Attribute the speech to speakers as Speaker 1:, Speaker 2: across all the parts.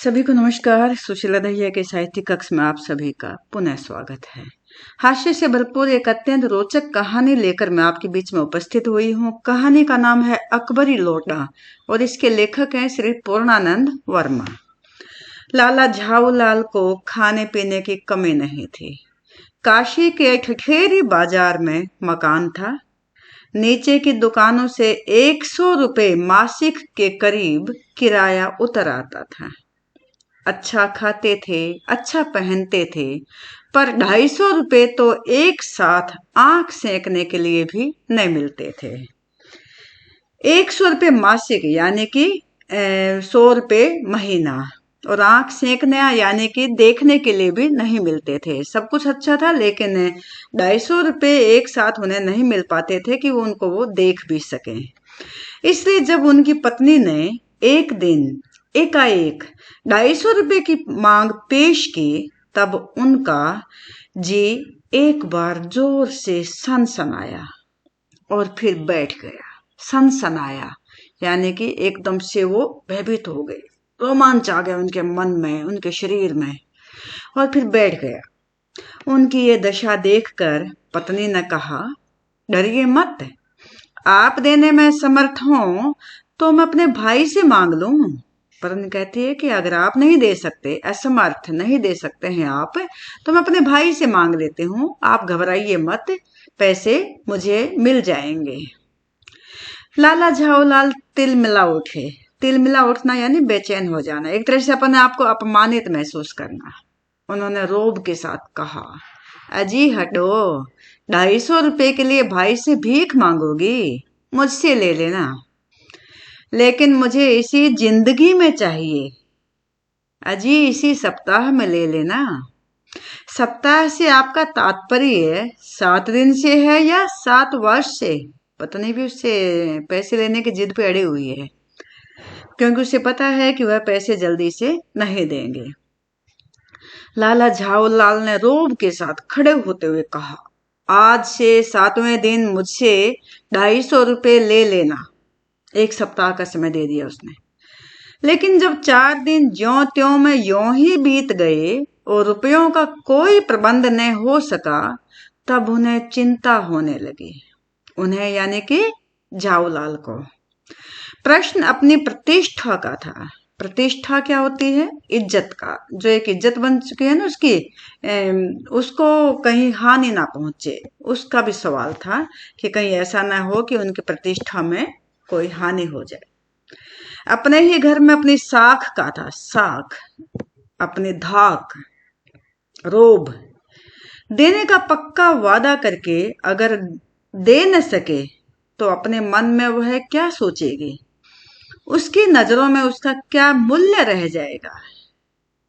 Speaker 1: सभी को नमस्कार। सुशीला दहिया के साहित्य कक्ष में आप सभी का पुनः स्वागत है। हास्य से भरपूर एक अत्यंत रोचक कहानी लेकर मैं आपके बीच में उपस्थित हुई हूँ। कहानी का नाम है अकबरी लोटा और इसके लेखक हैं श्री पूर्णानंद वर्मा। लाला झाऊलाल को खाने पीने की कमी नहीं थी। काशी के ठठेरी बाजार में मकान था। नीचे की दुकानों से 100 रुपये मासिक के करीब किराया उतर आता था। अच्छा खाते थे, अच्छा पहनते थे, पर 250 रुपये तो एक साथ आंख सेकने के लिए भी नहीं मिलते थे। 100 रुपये मासिक यानी कि 100 रुपये महीना, और आंख सेकने यानी कि देखने के लिए भी नहीं मिलते थे। सब कुछ अच्छा था, लेकिन 250 रुपये एक साथ उन्हें नहीं मिल पाते थे कि उनको वो देख भी सकें। इसलिए जब उनकी पत्नी ने एक दिन एकाएक 250 रुपये की मांग पेश की, तब उनका जी एक बार जोर से सनसनाया और फिर बैठ गया। सनसनाया यानी कि एकदम से वो भयभीत हो गए, रोमांच आ गया उनके मन में, उनके शरीर में, और फिर बैठ गया। उनकी ये दशा देखकर पत्नी ने कहा, डरिए मत, आप देने में समर्थ हो तो मैं अपने भाई से मांग लूं। पत्नी कहती है कि अगर आप नहीं दे सकते, असमर्थ नहीं दे सकते हैं आप, तो मैं अपने भाई से मांग लेती हूँ। आप घबराइए मत, पैसे मुझे मिल जाएंगे। लाला झाऊलाल तिलमिला उठे। तिलमिला उठना यानी बेचैन हो जाना, एक तरह से अपने आप को अपमानित महसूस करना। उन्होंने रोब के साथ कहा, अजी हटो, 250 रुपये के लिए भाई से भीख मांगोगी? मुझसे ले लेना, लेकिन मुझे इसी जिंदगी में चाहिए। अजी इसी सप्ताह में ले लेना। सप्ताह से आपका तात्पर्य 7 दिन से है या 7 वर्ष से? पत्नी भी उससे पैसे लेने की जिद पे अड़ी हुई है, क्योंकि उसे पता है कि वह पैसे जल्दी से नहीं देंगे। लाला झाऊलाल ने रोब के साथ खड़े होते हुए कहा, आज से 7वें दिन मुझसे 250 रुपये ले लेना। 1 सप्ताह का समय दे दिया उसने। लेकिन जब 4 दिन ज्यों त्यों में यों ही बीत गए और रुपयों का कोई प्रबंध न हो सका, तब उन्हें चिंता होने लगी। उन्हें यानी कि झाऊलाल को। प्रश्न अपनी प्रतिष्ठा का था। प्रतिष्ठा क्या होती है? इज्जत का। जो एक इज्जत बन चुकी है ना उसकी, उसको कहीं हानि ना पहुंचे, उसका भी सवाल था कि कहीं ऐसा ना हो कि उनकी प्रतिष्ठा में कोई हानि हो जाए। अपने ही घर में अपनी साख का था, साख, अपनी धाक, रोब। देने का पक्का वादा करके अगर दे न सके तो अपने मन में वह क्या सोचेगी? उसकी नजरों में उसका क्या मूल्य रह जाएगा,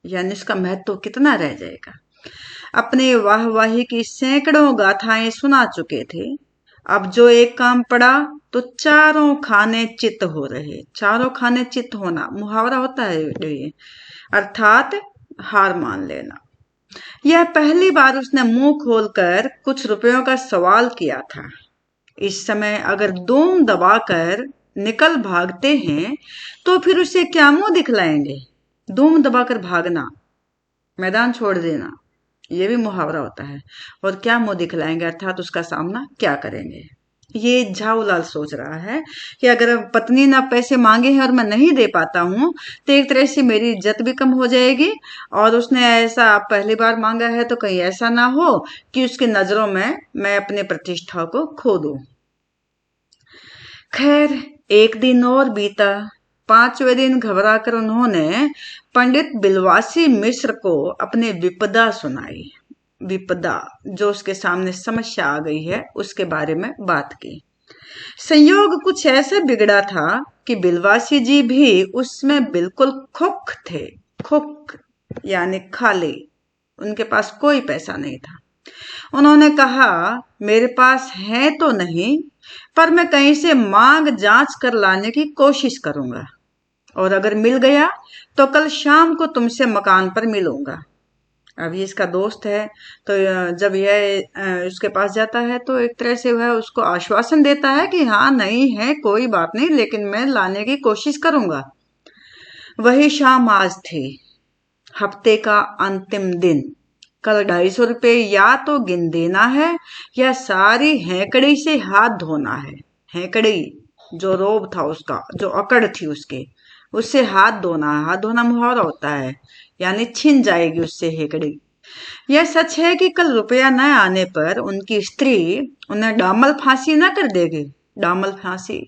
Speaker 1: यानी उसका महत्व कितना रह जाएगा? अपनी वाहवाही की सैकड़ों गाथाएं सुना चुके थे। अब जो एक काम पड़ा तो चारों खाने चित हो रहे। चारों खाने चित होना मुहावरा होता है ये, अर्थात हार मान लेना। यह पहली बार उसने मुंह खोलकर कुछ रुपयों का सवाल किया था। इस समय अगर दूम दबाकर निकल भागते हैं तो फिर उसे क्या मुंह दिखलाएंगे? दूम दबाकर भागना, मैदान छोड़ देना, ये भी मुहावरा होता है। और क्या मुंह दिखलाएंगे, अर्थात उसका सामना क्या करेंगे? ये झाऊलाल सोच रहा है कि अगर पत्नी ना पैसे मांगे हैं और मैं नहीं दे पाता हूं तो एक तरह से मेरी इज्जत भी कम हो जाएगी, और उसने ऐसा पहली बार मांगा है तो कहीं ऐसा ना हो कि उसकी नजरों में मैं अपने प्रतिष्ठा को खो दूं। खैर, एक दिन और बीता। 5वें दिन घबराकर उन्होंने पंडित बिलवासी मिश्र को अपनी विपदा सुनाई। विपदा, जो उसके सामने समस्या आ गई है, उसके बारे में बात की। संयोग कुछ ऐसा बिगड़ा था कि बिलवासी जी भी उसमें बिल्कुल खुक थे। खुक यानी खाली, उनके पास कोई पैसा नहीं था। उन्होंने कहा, मेरे पास है तो नहीं, पर मैं कहीं से मांग जांच कर लाने की कोशिश करूंगा, और अगर मिल गया तो कल शाम को तुमसे मकान पर मिलूंगा। अभी इसका दोस्त है, तो जब यह उसके पास जाता है तो एक तरह से वह उसको आश्वासन देता है कि हाँ, नहीं है, कोई बात नहीं, लेकिन मैं लाने की कोशिश करूंगा। वही शाम आज थी। हफ्ते का अंतिम दिन, कल 250 रुपये या तो गिन देना है या सारी हैकड़ी से हाथ धोना है। हैकड़ी जो रोब था उसका, जो अकड़ थी उसके, उससे हाथ धोना है। हाथ धोना मुहावरा होता है, यानी छिन जाएगी उससे हैकड़ी। यह सच है कि कल रुपया न आने पर उनकी स्त्री उन्हें डामल फांसी न कर देगी। डामल फांसी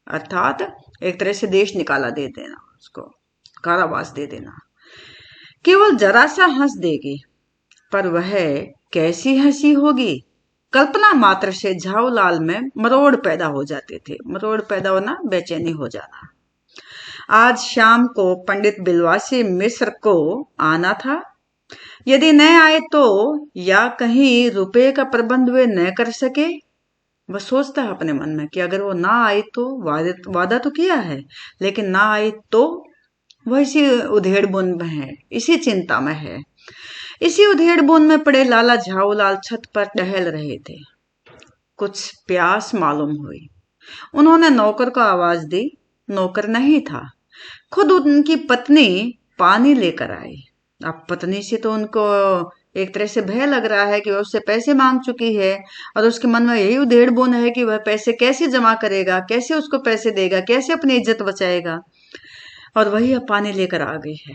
Speaker 1: अर्थात एक तरह से देश निकाला दे देना, उसको कारावास दे देना। केवल जरा सा हंस देगी, पर वह कैसी हंसी होगी। कल्पना मात्र से झाऊलाल में मरोड़ पैदा हो जाते थे। मरोड़ पैदा होना, बेचैनी हो जाना। आज शाम को पंडित बिलवासी मिश्र को आना था। यदि न आए तो, या कहीं रुपए का प्रबंध वे न कर सके। वह सोचता है अपने मन में कि अगर वो ना आए तो, वादा तो किया है, लेकिन ना आए तो। वह इसी उधेड़ बुन में है, इसी चिंता में है। इसी उधेड़ बुन में पड़े लाला झाऊलाल छत पर टहल रहे थे। कुछ प्यास मालूम हुई। उन्होंने नौकर को आवाज दी। नौकर नहीं था, खुद उनकी पत्नी पानी लेकर आई। अब पत्नी से तो उनको एक तरह से भय लग रहा है कि वह उससे पैसे मांग चुकी है, और उसके मन में यही उधेड़ बुन है कि वह पैसे कैसे जमा करेगा, कैसे उसको पैसे देगा, कैसे अपनी इज्जत बचाएगा। और वही अब पानी लेकर आ गई है।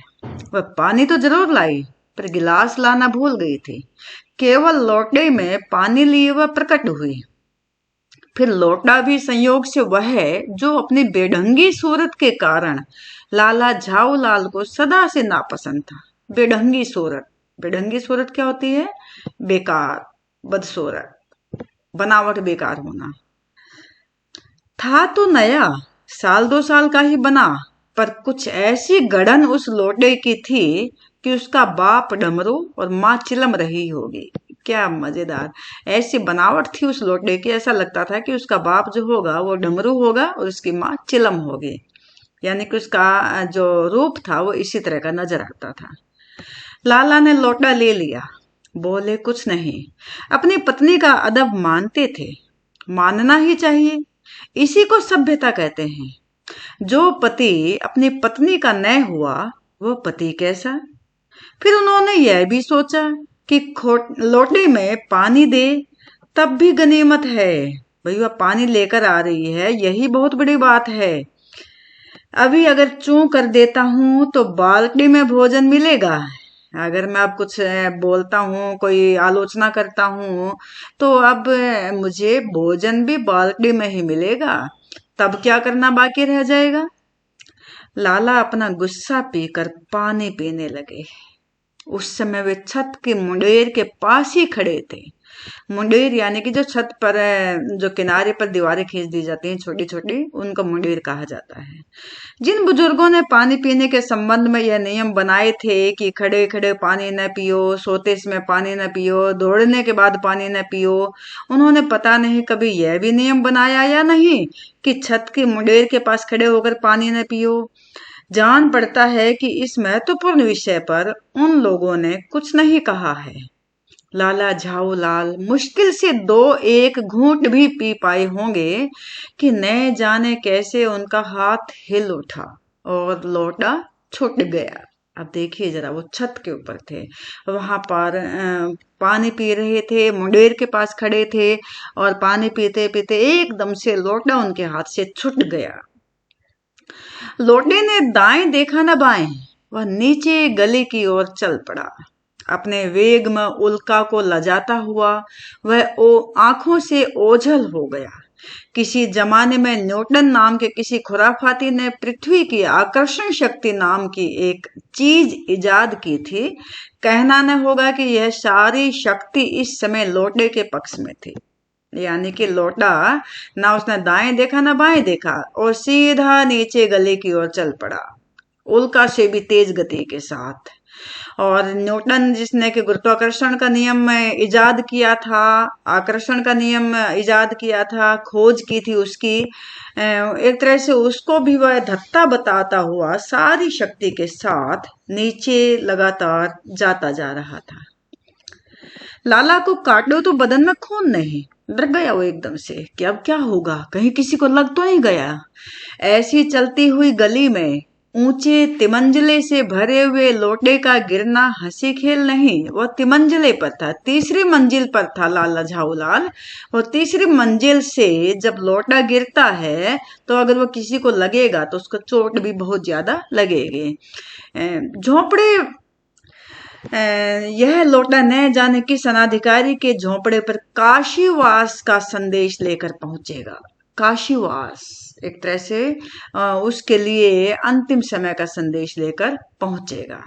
Speaker 1: वह पानी तो जरूर लाई, पर गिलास लाना भूल गई थी। केवल लोटे में पानी लिए वह प्रकट हुई। फिर लोटा भी संयोग से वह है जो अपनी बेढंगी सूरत के कारण लाला झाऊलाल को सदा से नापसंद था। बेढंगी सूरत, बेढंगी सूरत क्या होती है? बेकार, बदसूरत, बनावट बेकार होना। था तो नया, 1-2 साल का ही बना, पर कुछ ऐसी गड़न उस लोटे की थी कि उसका बाप डमरू और माँ चिलम रही होगी। क्या मजेदार ऐसी बनावट थी उस लोटे की। ऐसा लगता था कि उसका बाप जो होगा वो डमरू होगा और उसकी माँ चिलम होगी, यानी कि उसका जो रूप था वो इसी तरह का नजर आता था। लाला ने लोटा ले लिया, बोले कुछ नहीं। अपनी पत्नी का अदब मानते थे, मानना ही चाहिए, इसी को सभ्यता कहते हैं। जो पति अपनी पत्नी का न हुआ वो पति कैसा। फिर उन्होंने यह भी सोचा कि लोटे में पानी दे तब भी गनीमत है। भाई वह पानी लेकर आ रही है, यही बहुत बड़ी बात है। अभी अगर चूं कर देता हूं तो बाल्टी में भोजन मिलेगा। अगर मैं अब कुछ बोलता हूँ, कोई आलोचना करता हूँ, तो अब मुझे भोजन भी बाल्टी में ही मिलेगा, तब क्या करना बाकी रह जाएगा। लाला अपना गुस्सा पीकर पानी पीने लगे। उस समय वे छत के मुंडेर के पास ही खड़े थे। मुंडेर यानी कि जो छत पर जो किनारे पर दीवारें खींच दी जाती हैं छोटी छोटी, उनको मुंडेर कहा जाता है। जिन बुजुर्गों ने पानी पीने के संबंध में यह नियम बनाए थे कि खड़े खड़े पानी न पियो, सोते समय पानी न पियो, दौड़ने के बाद पानी न पियो, उन्होंने पता नहीं कभी यह भी नियम बनाया या नहीं कि छत की मुंडेर के पास खड़े होकर पानी न पियो। जान पड़ता है कि इस महत्वपूर्ण विषय पर उन लोगों ने कुछ नहीं कहा है। लाला झाऊलाल मुश्किल से 2-1 घूंट भी पी पाए होंगे कि न जाने कैसे उनका हाथ हिल उठा और लोटा छूट गया। अब देखिए जरा, वो छत के ऊपर थे, वहां पर पानी पी रहे थे, मुंडेर के पास खड़े थे, और पानी पीते पीते एकदम से लोटा उनके हाथ से छूट गया। लोटे ने दाएं देखा न बाएं, वह नीचे गली की ओर चल पड़ा। अपने वेग में उल्का को लजाता हुआ वह आंखों से ओझल हो गया। किसी जमाने में न्यूटन नाम के किसी खुराफाती ने पृथ्वी की आकर्षण शक्ति नाम की एक चीज इजाद की थी। कहना न होगा कि यह सारी शक्ति इस समय लोटे के पक्ष में थी। यानी कि लोटा ना उसने दाएं देखा ना बाएं देखा और सीधा नीचे गली की ओर चल पड़ा, उल्का से भी तेज गति के साथ। और न्यूटन जिसने कि गुरुत्वाकर्षण का नियम इजाद किया था, आकर्षण का नियम इजाद किया था, खोज की थी उसकी, एक तरह से उसको भी वह धत्ता बताता हुआ सारी शक्ति के साथ नीचे लगातार जाता जा रहा था। लाला को काटो तो बदन में खून नहीं। डर गया वो एकदम से कि अब क्या होगा, कहीं किसी को लग तो नहीं गया। ऐसी चलती हुई गली में ऊंचे तिमंजले से भरे हुए लोटे का गिरना हंसी खेल नहीं, वह तिमंजले पर था, तीसरी मंजिल पर था लाला झाऊलाल। और तीसरी मंजिल से जब लोटा गिरता है तो अगर वो किसी को लगेगा तो उसको चोट भी बहुत ज्यादा लगेगी। झोंपड़े यह लोटा न जाने किस अनाधिकारी के झोंपड़े पर काशीवास का संदेश लेकर पहुंचेगा। काशीवास एक तरह से उसके लिए अंतिम समय का संदेश लेकर पहुंचेगा।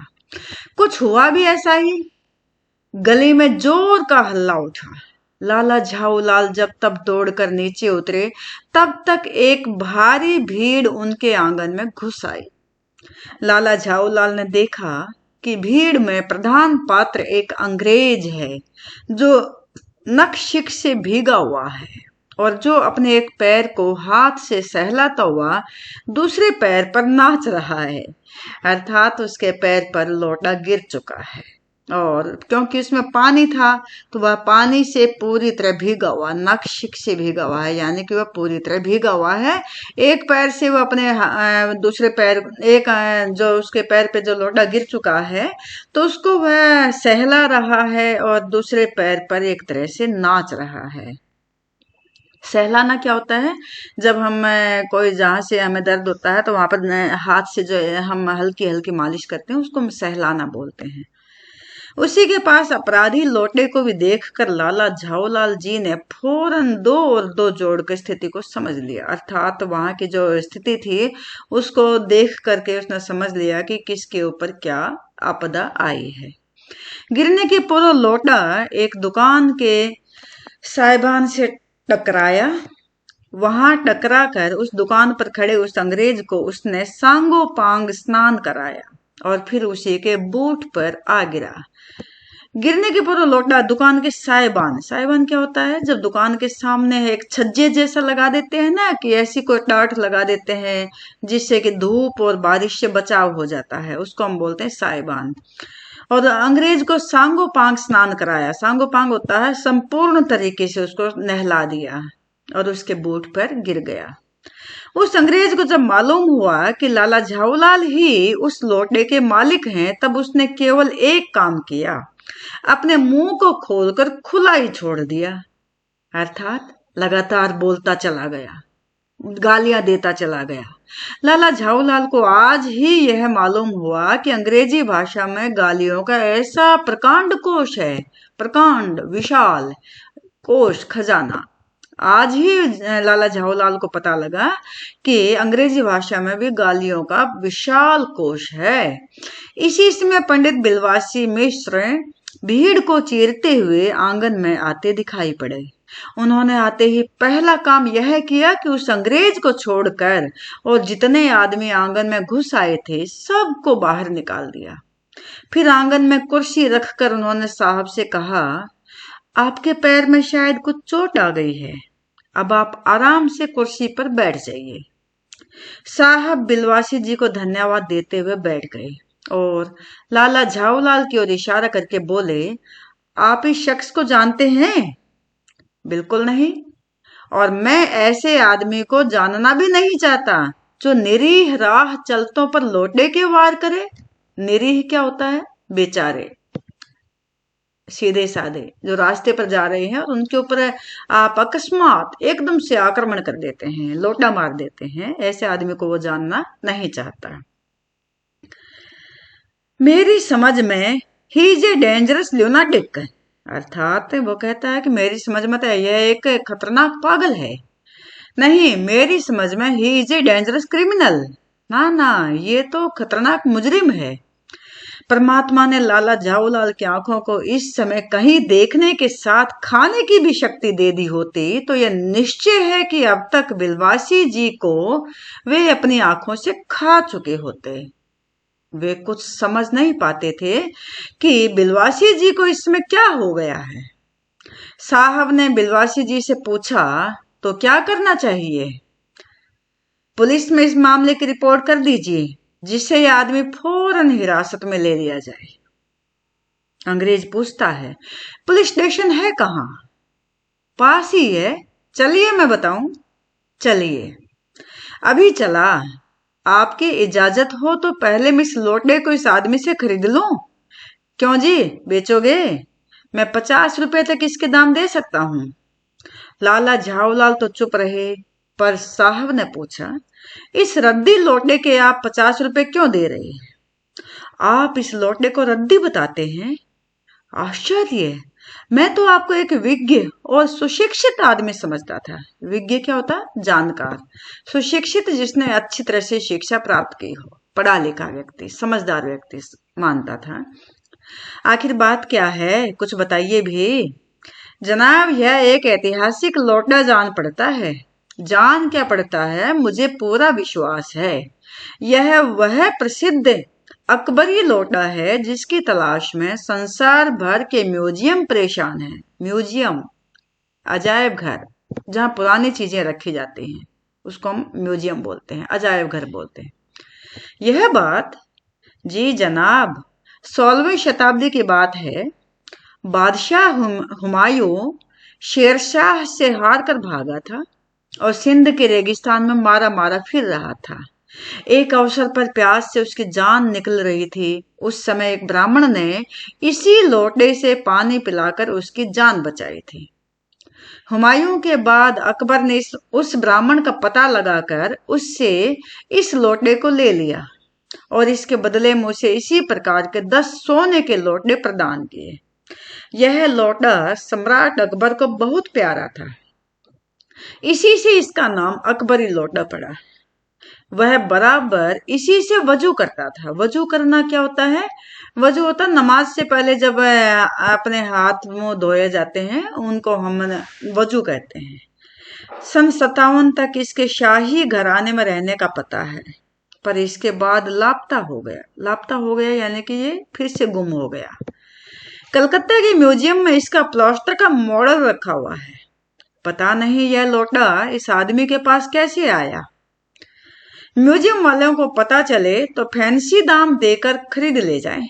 Speaker 1: कुछ हुआ भी ऐसा ही। गली में जोर का हल्ला उठा। लाला झाऊलाल जब तब दौड़कर नीचे उतरे तब तक एक भारी भीड़ उनके आंगन में घुस आई। लाला झाऊलाल ने देखा कि भीड़ में प्रधान पात्र एक अंग्रेज है जो नखशिख से भीगा हुआ है और जो अपने एक पैर को हाथ से सहलाता हुआ दूसरे पैर पर नाच रहा है, अर्थात उसके पैर पर लोटा गिर चुका है और क्योंकि उसमें पानी था तो वह पानी से पूरी तरह भीगा हुआ, नखशिख से भीगा हुआ है, यानी कि वह पूरी तरह भीगा हुआ है। एक पैर से वो अपने दूसरे पैर जो उसके पैर पे जो लोटा गिर चुका है तो उसको वह सहला रहा है और दूसरे पैर पर एक तरह से नाच रहा है। सहलाना क्या होता है? जब हम कोई जहाँ से हमें दर्द होता है तो वहां पर हाथ से जो हम हल्की हल्की मालिश करते हैं उसको हम सहलाना बोलते हैं। उसी के पास अपराधी लोटे को भी देखकर लाला झाऊलाल जी ने फौरन दो और दो जोड़कर स्थिति को समझ लिया, अर्थात वहां की जो स्थिति थी उसको देख करके उसने समझ लिया कि किसके ऊपर क्या आपदा आई है। गिरने के पूर्व लोटा एक दुकान के साइबान से टकराया। वहां टकरा कर उस दुकान पर खड़े उस अंग्रेज को उसने सांगो पांग स्नान कराया और फिर उसी के बूट पर आ गिरा। गिरने के पूर्व लोटा दुकान के साइबान, साइबान क्या होता है? जब दुकान के सामने एक छज्जे जैसा लगा देते हैं ना, कि ऐसी कोई टाट लगा देते हैं जिससे कि धूप और बारिश से बचाव हो जाता है, उसको हम बोलते हैं साइबान। और अंग्रेज को सांगो पांग स्नान कराया। सांगो पांग होता है संपूर्ण तरीके से उसको नहला दिया और उसके बूट पर गिर गया। उस अंग्रेज को जब मालूम हुआ कि लाला झाऊलाल ही उस लोटे के मालिक हैं, तब उसने केवल एक काम किया, अपने मुंह को खोलकर खुला ही छोड़ दिया, अर्थात लगातार बोलता चला गया, गालियां देता चला गया। लाला झाऊलाल को आज ही यह मालूम हुआ कि अंग्रेजी भाषा में गालियों का ऐसा प्रकांड कोश है, प्रकांड विशाल कोश, खजाना। आज ही लाला झाऊलाल को पता लगा कि अंग्रेजी भाषा में भी गालियों का विशाल कोश है। इसी समय पंडित बिलवासी मिश्र भीड़ को चीरते हुए आंगन में आते दिखाई पड़े। उन्होंने आते ही पहला काम यह किया कि उस अंग्रेज को छोड़कर और जितने आदमी आंगन में घुस आए थे सबको बाहर निकाल दिया। फिर आंगन में कुर्सी रखकर उन्होंने साहब से कहा, आपके पैर में शायद कुछ चोट आ गई है, अब आप आराम से कुर्सी पर बैठ जाइए। साहब बिलवासी जी को धन्यवाद देते हुए बैठ गए और लाला झाऊलाल की ओर इशारा करके बोले, आप इस शख्स को जानते हैं? बिल्कुल नहीं, और मैं ऐसे आदमी को जानना भी नहीं चाहता जो निरीह राह चलतों पर लोटे के वार करे। निरीह क्या होता है? बेचारे, सीधे साधे, जो रास्ते पर जा रहे हैं और उनके ऊपर आप अकस्मात एकदम से आक्रमण कर देते हैं, लोटा मार देते हैं, ऐसे आदमी को वो जानना नहीं चाहता। मेरी समझ में ही इज ए डेंजरस ल्यूनाटिक, अर्थात वो कहता है कि मेरी समझ में तो यह एक खतरनाक पागल है। नहीं, मेरी समझ में he is a dangerous criminal, ना ना, ये तो खतरनाक मुजरिम है। परमात्मा ने लाला झाऊलाल की आंखों को इस समय कहीं देखने के साथ खाने की भी शक्ति दे दी होती तो यह निश्चय है कि अब तक बिलवासी जी को वे अपनी आंखों से खा चुके होते। वे कुछ समझ नहीं पाते थे कि बिलवासी जी को इसमें क्या हो गया है। साहब ने बिलवासी जी से पूछा, तो क्या करना चाहिए? पुलिस में इस मामले की रिपोर्ट कर दीजिए, जिससे यह आदमी फौरन हिरासत में ले लिया जाए। अंग्रेज पूछता है, पुलिस स्टेशन है कहाँ? पास ही है, चलिए मैं बताऊं। चलिए। अभी चला। आपकी इजाजत हो तो पहले मैं इस लोटे को इस आदमी से खरीद लूं। क्यों जी, बेचोगे? मैं 50 रुपए तक इसके दाम दे सकता हूँ। लाला झाऊलाल तो चुप रहे, पर साहब ने पूछा, इस रद्दी लोटे के आप 50 रुपए क्यों दे रहे हैं? आप इस लोटे को रद्दी बताते हैं? आश्चर्य! मैं तो आपको एक विज्ञ और सुशिक्षित आदमी समझता था। विज्ञ क्या होता? जानकार। सुशिक्षित जिसने अच्छी तरह से शिक्षा प्राप्त की हो, पढ़ा लिखा व्यक्ति, समझदार व्यक्ति मानता था। आखिर बात क्या है, कुछ बताइए भी। जनाब, यह एक ऐतिहासिक लौटा जान पड़ता है। जान क्या पड़ता है, मुझे पूरा विश्वास है यह वह प्रसिद्ध अकबरी लौटा है जिसकी तलाश में संसार भर के म्यूजियम परेशान हैं। म्यूजियम, अजायब घर, जहाँ पुरानी चीजें रखी जाती हैं, उसको हम म्यूजियम बोलते हैं, अजायब घर बोलते हैं। यह बात, जी जनाब, 16वीं शताब्दी की बात है। बादशाह हुमायूं शेरशाह से हार कर भागा था और सिंध के रेगिस्तान में मारा मारा फिर रहा था। एक अवसर पर प्यास से उसकी जान निकल रही थी। उस समय एक ब्राह्मण ने इसी लोटे से पानी पिलाकर उसकी जान बचाई थी। हुमायूं के बाद अकबर ने उस ब्राह्मण का पता लगाकर उससे इस लोटे को ले लिया और इसके बदले में उसे इसी प्रकार के 10 सोने के लोटे प्रदान किए। यह लोटा सम्राट अकबर को बहुत प्यारा था, इसी से इसका नाम अकबरी लोटा पड़ा। वह बराबर इसी से वजू करता था। वजू करना क्या होता है? वजू होता नमाज से पहले जब अपने हाथ मुंह धोए जाते हैं, उनको हम वजू कहते हैं। सन 57 तक इसके शाही घराने में रहने का पता है, पर इसके बाद लापता हो गया। लापता हो गया यानी कि ये फिर से गुम हो गया। कलकत्ता के म्यूजियम में इसका प्लास्टर का मॉडल रखा हुआ है। पता नहीं यह लोटा इस आदमी के पास कैसे आया। म्यूजियम वालों को पता चले तो फैंसी दाम देकर खरीद ले जाएं।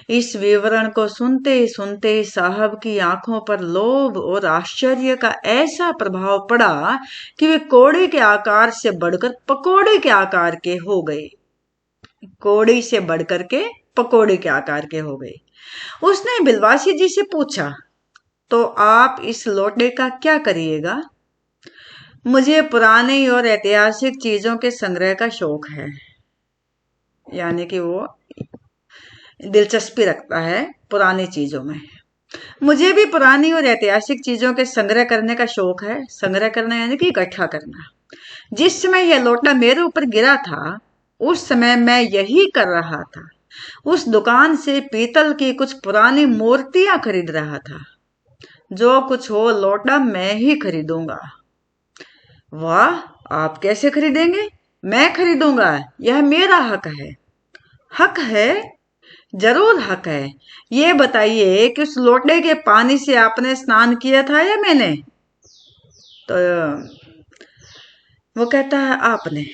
Speaker 1: इस विवरण को सुनते सुनते साहब की आंखों पर लोभ और आश्चर्य का ऐसा प्रभाव पड़ा कि वे कोड़े के आकार से बढ़कर पकोड़े के आकार के हो गए। कोड़ी से बढ़कर के पकोड़े के आकार के हो गए। उसने बिलवासी जी से पूछा, तो आप इस लोटे का क्या करिएगा? मुझे पुरानी और ऐतिहासिक चीजों के संग्रह का शौक है, यानी कि वो दिलचस्पी रखता है पुरानी चीजों में। मुझे भी पुरानी और ऐतिहासिक चीजों के संग्रह करने का शौक है। संग्रह करना यानी कि इकट्ठा करना। जिस समय यह लोटा मेरे ऊपर गिरा था, उस समय मैं यही कर रहा था। उस दुकान से पीतल की कुछ पुरानी मूर्तियां खरीद रहा था। जो कुछ हो, लोटा मैं ही खरीदूंगा। वाह, आप कैसे खरीदेंगे? मैं खरीदूंगा, यह मेरा हक है। हक है? जरूर हक है। ये बताइए कि उस लोटे के पानी से आपने स्नान किया था या मैंने? तो वो कहता है आपने।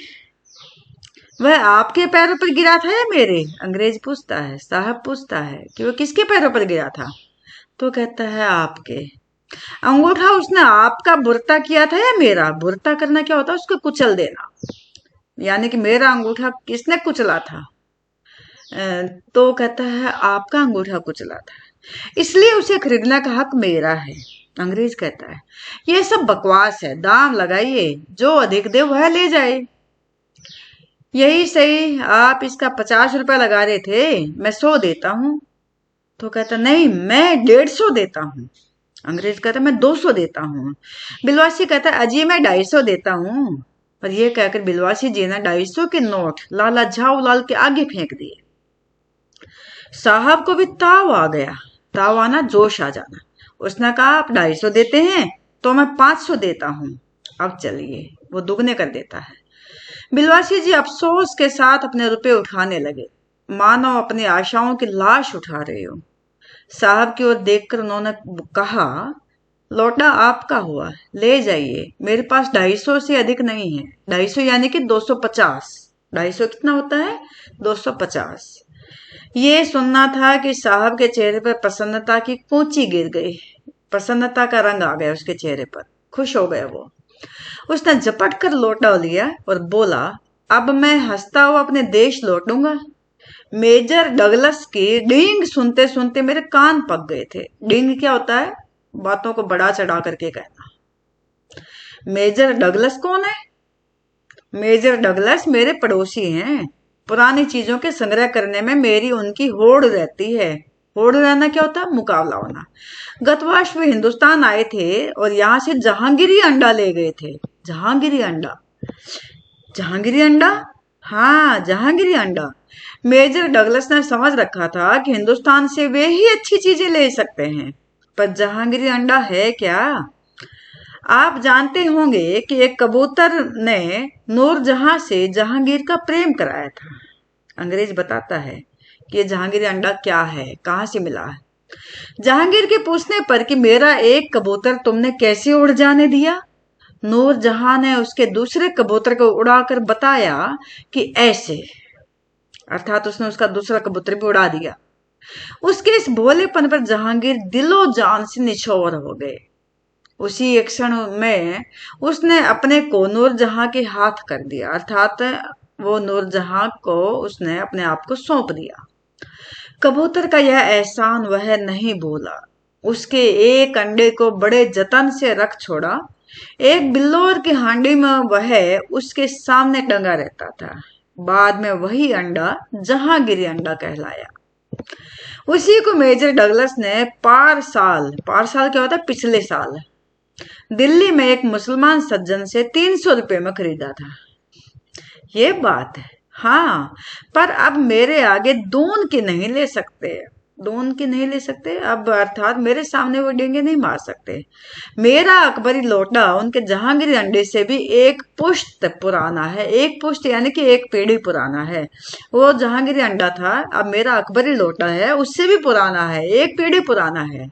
Speaker 1: वह आपके पैरों पर गिरा था या मेरे? अंग्रेज पूछता है, साहब पूछता है कि वो किसके पैरों पर गिरा था? तो कहता है आपके। अंगूठा उसने आपका बुरता किया था या मेरा? बुरता करना क्या होता है? उसको कुचल देना, यानी कि मेरा अंगूठा किसने कुचला था? तो कहता है आपका अंगूठा कुचला था, इसलिए उसे खरीदने का हक मेरा है। अंग्रेज कहता है ये सब बकवास है, दाम लगाइए, जो अधिक दे वह ले जाए। यही सही, आप इसका 50 रुपया लगा रहे थे, मैं 100 देता हूँ। तो कहता नहीं, मैं 150 देता हूँ। अंग्रेज कहता मैं 200 देता हूँ। बिलवासी कहता अजी मैं 250 देता हूँ। पर यह कहकर बिलवासी जी ने 250 के नोट लाला झाऊलाल के आगे फेंक दिए। साहब को भी ताव आ गया। ताव आना, जोश आ जाना। उसने कहा आप 250 देते हैं तो मैं 500 देता हूँ। अब चलिए, वो दुगने कर देता है। बिलवासी जी अफसोस के साथ अपने रुपए उठाने लगे, मानो अपनी आशाओं की लाश उठा रहे हो। साहब की ओर देखकर उन्होंने कहा, लोटा आपका हुआ, ले जाइए, मेरे पास 250 से अधिक नहीं है। 250 यानी कि 250। 250 कितना होता है? 250। ये सुनना था कि साहब के चेहरे पर प्रसन्नता की कूंची गिर गई। प्रसन्नता का रंग आ गया उसके चेहरे पर, खुश हो गया वो। उसने झपट कर लोटा लिया और बोला, अब मैं हंसता हुआ अपने देश लौटूंगा। मेजर डगलस की डींग सुनते सुनते मेरे कान पक गए थे। डींग क्या होता है? बातों को बढ़ा चढ़ा करके कहना। मेजर डगलस कौन है? मेजर डगलस मेरे पड़ोसी हैं। पुरानी चीजों के संग्रह करने में मेरी उनकी होड़ रहती है। होड़ रहना क्या होता है? मुकाबला होना। गत वर्ष वे हिंदुस्तान आए थे और यहाँ से जहांगीरी अंडा ले गए थे। जहांगीरी अंडा? जहांगीरी अंडा? हाँ, जहांगीरी अंडा। मेजर डगलस ने समझ रखा था कि हिंदुस्तान से वे ही अच्छी चीजें ले सकते हैं, पर जहांगीरी अंडा है क्या? आप जानते होंगे कि एक कबूतर ने नूरजहां से जहांगीर का प्रेम कराया था। अंग्रेज बताता है कि ये जहांगीरी अंडा क्या है, कहाँ से मिला है। जहांगीर के पूछने पर कि मेरा एक कबूतर तुमने कैसे उड़ जाने दिया, नूरजहां ने उसके दूसरे कबूतर को उड़ाकर बताया कि ऐसे, अर्थात उसने उसका दूसरा कबूतर भी उड़ा दिया। उसके इस भोलेपन पर जहांगीर दिलो जान से निछोवर हो गए। उसी एक क्षण में उसने अपने को नूरजहां के हाथ कर दिया, अर्थात वो नूरजहां को उसने अपने आप को सौंप दिया। कबूतर का यह एहसान वह नहीं भूला। उसके एक अंडे को बड़े जतन से रख छोड़ा। एक बिल्लोर की हांडी में वह उसके सामने टंगा रहता था। बाद में वही अंडा जहांगीरी अंडा कहलाया। उसी को मेजर डगलस ने पार साल क्या होता है? पिछले साल दिल्ली में एक मुसलमान सज्जन से 300 रुपए में खरीदा था। ये बात है। हाँ, पर अब मेरे आगे दून की नहीं ले सकते। दून की नहीं ले सकते अब, अर्थात मेरे सामने वो डेंगे नहीं मार सकते। मेरा अकबरी लोटा उनके जहांगीरी अंडे से भी एक पुश्त पुराना है। एक पुश्त यानी कि एक पीढ़ी पुराना है। वो जहांगीरी अंडा था, अब मेरा अकबरी लोटा है, उससे भी पुराना है, एक पीढ़ी पुराना है।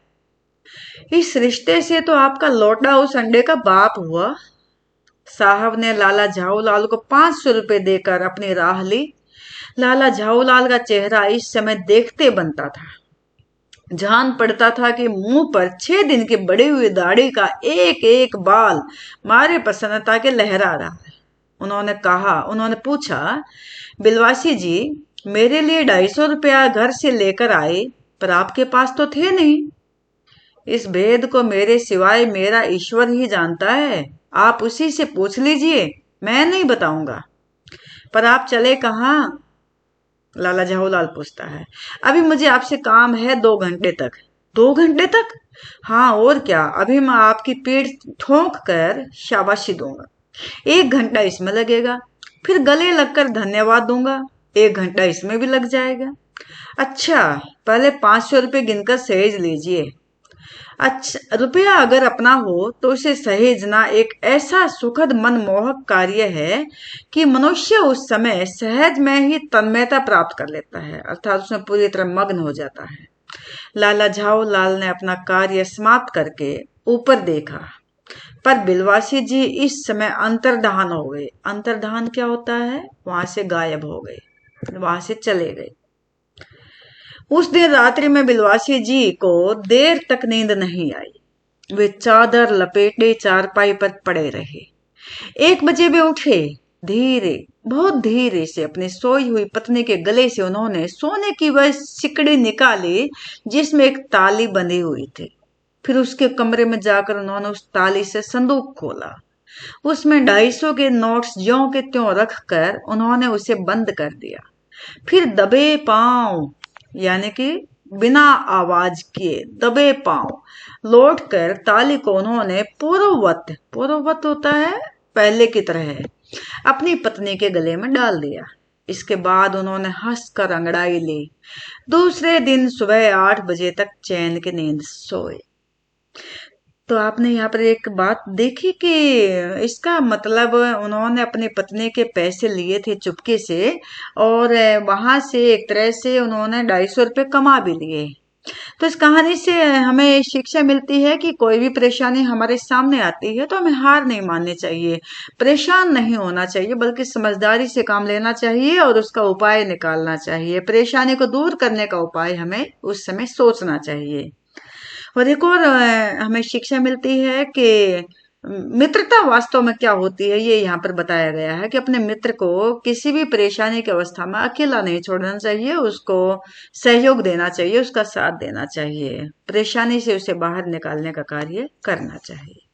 Speaker 1: इस रिश्ते से तो आपका लोटा उस अंडे का बाप हुआ। साहब ने लाला झाऊलाल को 500 रुपए देकर अपनी राह ली। लाला झाऊलाल का चेहरा इस समय देखते बनता था। जान पड़ता था कि मुंह पर 6 दिन की बड़ी हुई दाढ़ी का एक एक बाल मारे प्रसन्नता के लहरा रहा है। उन्होंने पूछा, बिलवासी जी, मेरे लिए 250 रुपया घर से लेकर आए, पर आपके पास तो थे नहीं। इस भेद को मेरे सिवाय मेरा ईश्वर ही जानता है। आप उसी से पूछ लीजिए, मैं नहीं बताऊंगा। पर आप चले कहाँ? लाला झाऊलाल पूछता है। अभी मुझे आपसे काम है 2 घंटे तक। 2 घंटे तक? हाँ, और क्या। अभी मैं आपकी पीठ ठोंक कर शाबाशी दूंगा। 1 घंटा इसमें लगेगा, फिर गले लगकर धन्यवाद दूंगा। 1 घंटा इसमें भी लग जाएगा। अच्छा, पहले 500 रुपये गिनकर सहेज लीजिए। अच्छा, रुपया अगर अपना हो तो उसे सहेजना एक ऐसा सुखद मनमोहक कार्य है कि मनुष्य उस समय सहज में ही तन्मयता प्राप्त कर लेता है, अर्थात उसमें पूरी तरह मग्न हो जाता है। लाला झाऊलाल ने अपना कार्य समाप्त करके ऊपर देखा, पर बिलवासी जी इस समय अंतर्धान हो गए। अंतर्धान क्या होता है? वहां से गायब हो गए, वहां से चले गए। उस दिन रात्रि में बिलवासी जी को देर तक नींद नहीं आई। वे चादर लपेटे चारपाई पर पड़े रहे। 1 बजे वे उठे। धीरे, बहुत धीरे से अपनी सोई हुई पत्नी के गले से उन्होंने सोने की वह सिकड़ी निकाली जिसमें एक ताली बंधी हुई थी। फिर उसके कमरे में जाकर उन्होंने उस ताली से संदूक खोला। उसमें 250 के नोट्स ज्यों के त्यों रख कर उन्होंने उसे बंद कर दिया। फिर दबे पांव, यानी कि बिना आवाज किए दबे पांव लौटकर ताली को उन्होंने पूर्ववत होता है पहले की तरह है, अपनी पत्नी के गले में डाल दिया। इसके बाद उन्होंने हंसकर अंगड़ाई ली। दूसरे दिन सुबह 8 बजे तक चैन की नींद सोए। तो आपने यहाँ पर एक बात देखी कि इसका मतलब उन्होंने अपनी पत्नी के पैसे लिए थे चुपके से, और वहां से एक तरह से उन्होंने 250 रुपये कमा भी लिए। तो इस कहानी से हमें शिक्षा मिलती है कि कोई भी परेशानी हमारे सामने आती है तो हमें हार नहीं माननी चाहिए, परेशान नहीं होना चाहिए, बल्कि समझदारी से काम लेना चाहिए और उसका उपाय निकालना चाहिए। परेशानी को दूर करने का उपाय हमें उस समय सोचना चाहिए। और एक और हमें शिक्षा मिलती है कि मित्रता वास्तव में क्या होती है ये यहाँ पर बताया गया है कि अपने मित्र को किसी भी परेशानी की अवस्था में अकेला नहीं छोड़ना चाहिए, उसको सहयोग देना चाहिए, उसका साथ देना चाहिए, परेशानी से उसे बाहर निकालने का कार्य करना चाहिए।